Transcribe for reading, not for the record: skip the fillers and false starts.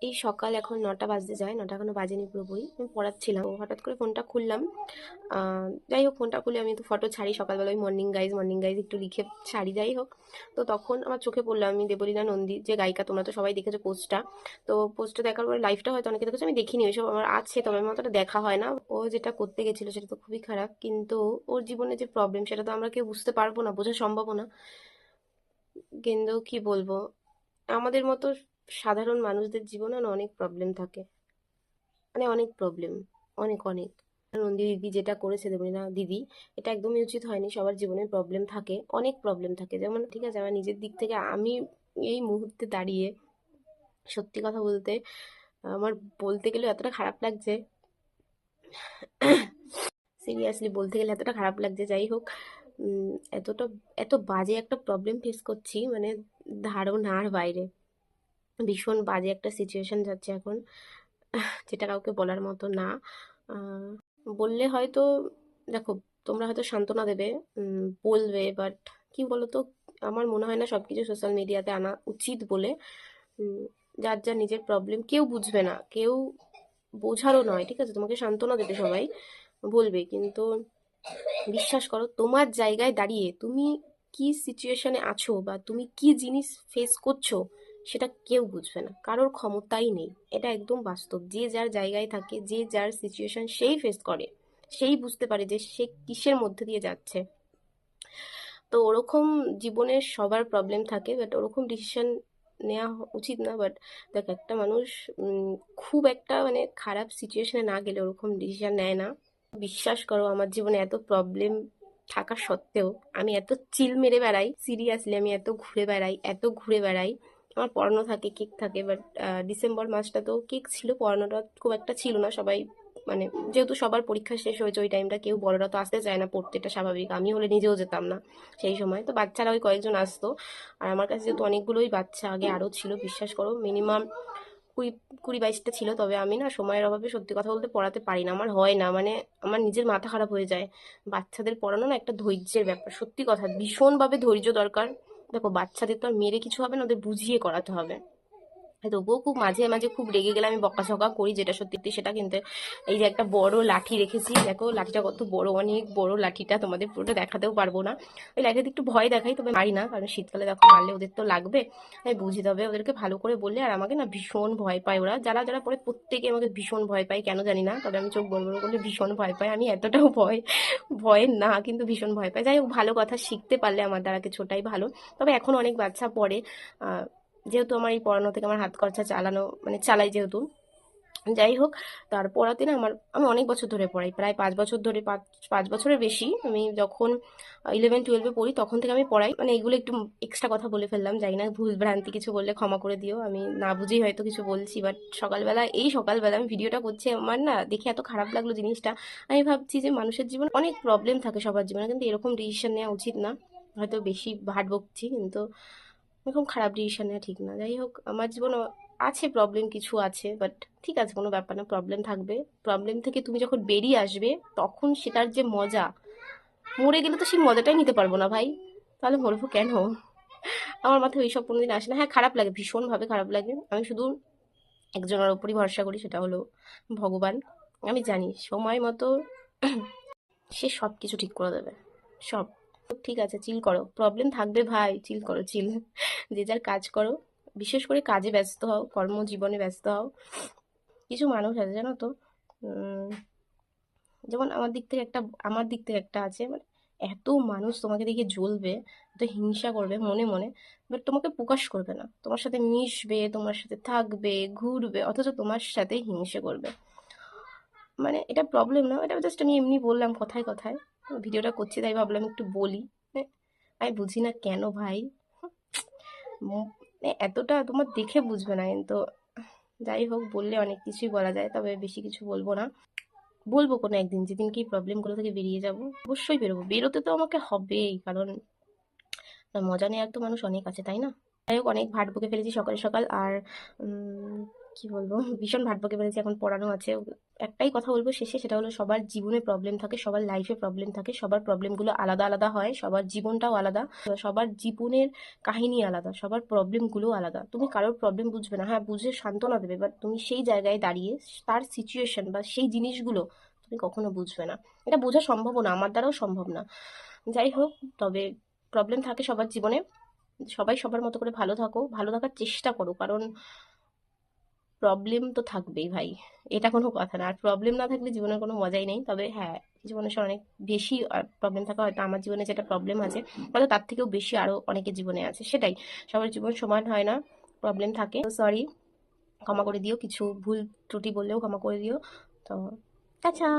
এই সকাল এখন 9টা বাজতে যায়, 9টা এখনো বাজেনি পুরোপুরি। আমি পড়াচ্ছিলাম, তো হঠাৎ করে ফোনটা খুললাম। যাই হোক, ফোনটা খুলে আমি তো ফটো ছাড়ি সকালবেলা, ওই মর্নিং গাইজ একটু লিখে ছাড়ি, যাই হোক। তো তখন আমার চোখে পড়লো, আমি দেবলীনা নন্দী যে গায়িকা, তোমরা তো সবাই দেখেছো পোস্টটা। তো পোস্টটা দেখার পরে লাইফটা হয়তো অনেকে দেখেছো, আমি দেখিনি, ওইসব আমার আছে তবে আমার অতটা দেখা হয় না। ও যেটা করতে গেছিলো সেটা তো খুবই খারাপ, কিন্তু ওর জীবনে যে প্রবলেম সেটা তো আমরা কেউ বুঝতে পারবো না, বোঝা সম্ভব না। কিন্তু কি বলবো, আমাদের মতো সাধারণ মানুষদের জীবনে না অনেক প্রবলেম থাকে, মানে অনেক প্রবলেম, অনেক অনেক। নন্দী দিদি যেটা করেছে, দেবলীনা দিদি, এটা একদমই উচিত হয়নি। সবার জীবনে প্রবলেম থাকে, অনেক প্রবলেম থাকে। যেমন ঠিক আছে, আমার নিজের দিক থেকে আমি এই মুহূর্তে দাঁড়িয়ে সত্যি কথা বলতে আমার বলতে গেলে এতটা খারাপ লাগছে, সিরিয়াসলি বলতে গেলে এতটা খারাপ লাগছে। যাই হোক, উম, এতটা এত বাজে একটা প্রবলেম ফেস করছি, মানে ধারণার বাইরে। ভীষণ বাজে একটা সিচুয়েশন যাচ্ছে এখন, যেটা কাউকে বলার মতো না। আহ, বললে হয়তো, দেখো, তোমরা হয়তো সান্ত্বনা দেবে, বলবে, বাট কি বলতো, আমার মনে হয় না সবকিছু সোশ্যাল মিডিয়াতে আনা উচিত বলে। উম, যার যার নিজের প্রবলেম, কেউ বুঝবে না, কেউ বোঝারও নয়, ঠিক আছে? তোমাকে সান্ত্বনা দেবে সবাই, বলবে, কিন্তু বিশ্বাস করো, তোমার জায়গায় দাঁড়িয়ে তুমি কি সিচুয়েশনে আছো বা তুমি কি জিনিস ফেস করছো, সেটা কেউ বুঝবে না, কারোর ক্ষমতাই নেই। এটা একদম বাস্তব। যে যার জায়গায় থাকে, যে যার সিচুয়েশন সেই ফেস করে, সেই বুঝতে পারে যে সে কিসের মধ্যে দিয়ে যাচ্ছে। তো ওরকম জীবনের সবার প্রবলেম থাকে, বাট ওরকম ডিসিশন নেওয়া উচিত না। বাট দেখ, একটা মানুষ খুব একটা মানে খারাপ সিচুয়েশনে না গেলে ওরকম ডিসিশন নেয় না। বিশ্বাস করো, আমার জীবনে এত প্রবলেম থাকা সত্ত্বেও আমি এত চিল মেরে বেড়াই, সিরিয়াসলি আমি এত ঘুরে বেড়াই, এত ঘুরে বেড়াই। আমার পড়ানো থাকে, কেক থাকে, বাট ডিসেম্বর মাসটা তো কেক ছিল, পড়ানোটা খুব একটা ছিল না। সবাই মানে, যেহেতু সবার পরীক্ষা শেষ হয়েছে ওই টাইমটা, কেউ বড়রা তো আসতে চায় না পড়তে, এটা স্বাভাবিক। আমি হলে নিজেও যেতাম না সেই সময়, তো বাচ্চারা ওই কয়েকজন আসতো। আর আমার কাছে যেহেতু অনেকগুলোই বাচ্চা, আগে আরও ছিল, বিশ্বাস করো মিনিমাম কুড়ি কুড়ি বাইশটা ছিল। তবে আমি না সময়ের অভাবে সত্যি কথা বলতে পড়াতে পারি না, আমার হয় না, মানে আমার নিজের মাথা খারাপ হয়ে যায়। বাচ্চাদের পড়ানো না একটা ধৈর্যের ব্যাপার, সত্যি কথা, ভীষণভাবে ধৈর্য দরকার। দেখো, বাচ্চাদের তো আর মেরে কিছু হবে না, ওদের বুঝিয়ে করাতে হবে। তবুও খুব মাঝে মাঝে খুব রেগে গেলে আমি বকাঝকা করি, যেটা সত্যি সেটা। কিন্তু এই যে একটা বড় লাঠি রেখেছি, দেখো লাঠিটা কত বড়, অনেক বড় লাঠিটা, তোমাদের পুরোটা দেখাতেও পারবো না। ওই লাঠিতে একটু ভয় দেখাই, তবে মারি না, কারণ শীতকালে দেখো মারলে ওদের তো লাগবে। তাই বুঝে দেবে ওদেরকে ভালো করে বললে। আর আমাকে না ভীষণ ভয় পায় ওরা, যারা যারা পড়ে প্রত্যেকে আমাকে ভীষণ ভয় পায়, কেন জানি না, তবে আমি চোখ বড় বড় করলে ভীষণ ভয় পাই। আমি এতটাও ভয়ের না, কিন্তু ভীষণ ভয় পাই। যাই হোক, ভালো কথা শিখতে পারলে আমার দ্বারা ছোটাই ভালো। তবে এখন অনেক বাচ্চা পড়ে, যেহেতু আমার এই পড়ানো থেকে আমার হাত খরচা চালানো, মানে চালাই যেহেতু। যাই হোক, তার পড়াতে না আমি অনেক বছর ধরে পড়াই, প্রায় 5 বছর ধরে, 5 বছরের বেশি। আমি যখন 11-12-এ পড়ি তখন থেকে আমি পড়াই। মানে এগুলো একটু এক্সট্রা কথা বলে ফেললাম, জানি না, ভুল ভ্রান্তি কিছু বললে ক্ষমা করে দিও, আমি না বুঝেই হয়তো কিছু বলছি। বাট সকালবেলা আমি ভিডিওটা করছি, আমার না দেখে এত খারাপ লাগলো জিনিসটা। আমি ভাবছি যে মানুষের জীবনে অনেক প্রবলেম থাকে, সবার জীবনে, কিন্তু এরকম ডিসিশন নেওয়া উচিত না। হয়তো বেশি ভাট বকছি, কিন্তু এরকম খারাপ ডিসিশন নেওয়া ঠিক না। যাই হোক, আমার জীবনে আছে প্রবলেম, কিছু আছে, বাট ঠিক আছে, কোনো ব্যাপার না, প্রবলেম থাকবে। প্রবলেম থেকে তুমি যখন বেরিয়ে আসবে, তখন সেটার যে মজা, মরে গেলে তো সেই মজাটাই নিতে পারবো না ভাই, তাহলে মরবো কেন? আমার মাথায় ওইসব কোনোদিন আসে না। হ্যাঁ, খারাপ লাগে, ভীষণভাবে খারাপ লাগে। আমি শুধু একজনের ওপরই ভরসা করি, সেটা হলো ভগবান। আমি জানি সময় মতো সে সব কিছু ঠিক করে দেবে, সব। ঠিক আছে, চিল করো, প্রবলেম থাকবে ভাই, চিল করো, চিল। যে যার কাজ করো, বিশেষ করে কাজে ব্যস্ত হও, কর্মজীবনে ব্যস্ত হও। কিছু মানুষ আছে জানো তো, উম, যেমন আমার দিক থেকে একটা আছে, মানে এত মানুষ তোমাকে দেখে জ্বলবে, এত হিংসা করবে মনে মনে, বাট তোমাকে প্রকাশ করবে না, তোমার সাথে মিশবে, তোমার সাথে থাকবে, ঘুরবে, অথচ তোমার সাথে হিংসে করবে। মানে এটা প্রবলেম না, এটা জাস্ট আমি এমনি বললাম কথায় কথায়, ভিডিওটা করছি তাই ভাবলাম একটু বলি। মানে আমি বুঝি না কেন ভাই, মানে এতটা তোমার দেখে বুঝবে না কিন্তু। যাই হোক, বললে অনেক কিছুই বলা যায়, তবে বেশি কিছু বলবো না। বলবো কোনো একদিন, যেদিন কি প্রবলেমগুলো থেকে বেরিয়ে যাব, অবশ্যই বেরোবো, বেরোতে তো আমাকে হবেই, কারণ মজা নেওয়ার তো মানুষ অনেক আছে, তাই না? যাই হোক, অনেক ভাট বকে ফেলেছি সকাল সকাল। আর কি বলবো, ভীষণ ভাট বকে ফেলেছি, এখন পড়ানো আছে। একটাই কথা বলবো শেষে, সেটা হলো সবার জীবনে প্রবলেম থাকে, সবার লাইফে প্রবলেম থাকে, সবার প্রবলেমগুলো আলাদা আলাদা হয়, সবার জীবনটাও আলাদা, সবার জীবনের কাহিনী আলাদা, সবার প্রবলেমগুলো আলাদা। তুমি কারোর প্রবলেম বুঝবে না, হ্যাঁ বুঝে সান্ত্বনা দেবে, বাট তুমি সেই জায়গায় দাঁড়িয়ে তার সিচুয়েশন বা সেই জিনিসগুলো তুমি কখনো বুঝবে না। এটা বোঝা সম্ভব না, আমার দ্বারাও সম্ভব না। যাই হোক, তবে প্রবলেম থাকে সবার জীবনে। সবাই সবার মতো করে ভালো থাকো, ভালো থাকার চেষ্টা করো, কারণ প্রবলেম তো থাকবেই ভাই, এটা কোনো কথা না। আর প্রবলেম না থাকলে জীবনের কোনো মজাই নেই। তবে হ্যাঁ, কিছু মানুষের অনেক বেশি প্রবলেম থাকা, হয়তো আমার জীবনে যেটা প্রবলেম আছে হয়তো তার থেকেও বেশি আরো অনেকের জীবনে আছে, সেটাই। সবার জীবন সমান হয় না, প্রবলেম থাকে। সরি, ক্ষমা করে দিও, কিছু ভুল ত্রুটি বললেও ক্ষমা করে দিও। তো আচ্ছা।